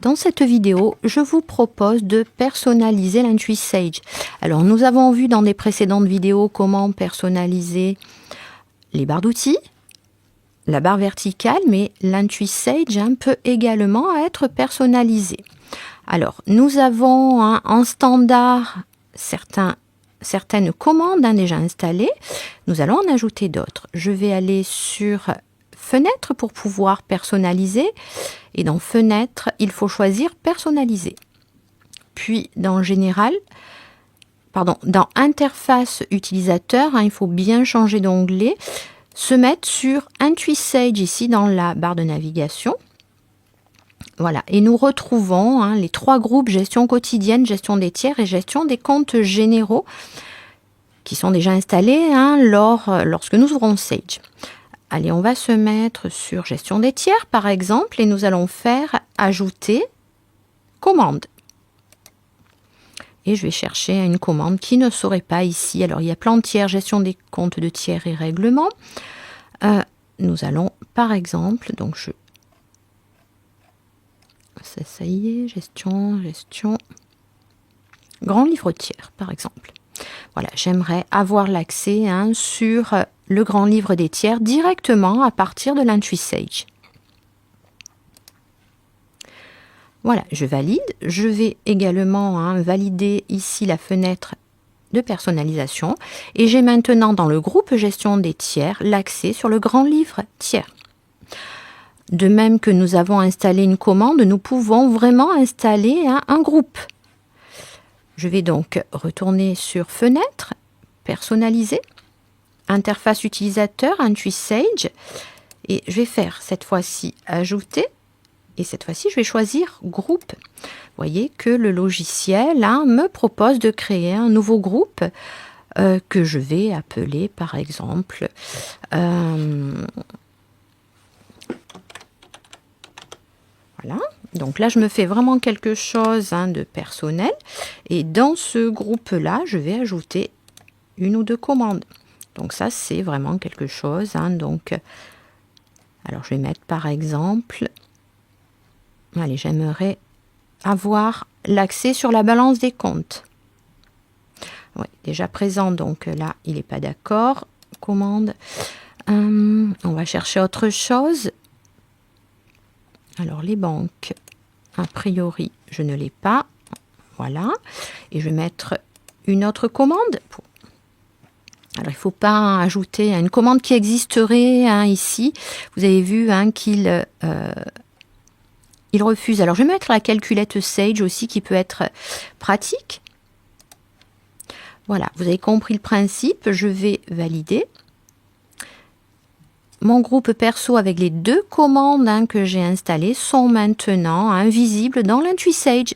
Dans cette vidéo, je vous propose de personnaliser l'IntuiSage. Alors, nous avons vu dans des précédentes vidéos comment personnaliser les barres d'outils, la barre verticale, mais l'IntuiSage peut également être personnalisé. Alors, nous avons en standard certaines commandes déjà installées. Nous allons en ajouter d'autres. Je vais aller sur Fenêtre pour pouvoir personnaliser. Et dans Fenêtre, il faut choisir Personnaliser. Puis dans dans Interface utilisateur, il faut bien changer d'onglet, se mettre sur IntuiSage ici dans la barre de navigation. Voilà, et nous retrouvons les trois groupes gestion quotidienne, gestion des tiers et gestion des comptes généraux qui sont déjà installés lorsque nous ouvrons Sage. Allez, on va se mettre sur gestion des tiers par exemple et nous allons faire ajouter commande. Et je vais chercher une commande qui ne serait pas ici. Alors il y a plan de tiers, gestion des comptes de tiers et règlement. Nous allons par exemple, donc ça y est, gestion, grand livre tiers par exemple. Voilà, j'aimerais avoir l'accès sur le grand livre des tiers directement à partir de l'IntuiSage. Voilà, je valide. Je vais également valider ici la fenêtre de personnalisation. Et j'ai maintenant dans le groupe gestion des tiers l'accès sur le grand livre tiers. De même que nous avons installé une commande, nous pouvons vraiment installer un groupe. Je vais donc retourner sur Fenêtre, Personnaliser, Interface utilisateur, IntuiSage, et je vais faire cette fois-ci Ajouter, et cette fois-ci je vais choisir Groupe. Vous voyez que le logiciel me propose de créer un nouveau groupe que je vais appeler par exemple voilà. Donc là, je me fais vraiment quelque chose de personnel. Et dans ce groupe-là, je vais ajouter une ou deux commandes. Donc ça, c'est vraiment quelque chose. Donc, alors, je vais mettre par exemple... Allez, j'aimerais avoir l'accès sur la balance des comptes. Oui, déjà présent. Donc là, il n'est pas d'accord. Commande. On va chercher autre chose. Alors, les banques, a priori, je ne l'ai pas. Voilà. Et je vais mettre une autre commande. Alors, il ne faut pas ajouter une commande qui existerait ici. Vous avez vu qu'il il refuse. Alors, je vais mettre la calculette Sage aussi qui peut être pratique. Voilà, vous avez compris le principe. Je vais valider. Mon groupe perso avec les deux commandes que j'ai installées sont maintenant visibles dans l'IntuiSage.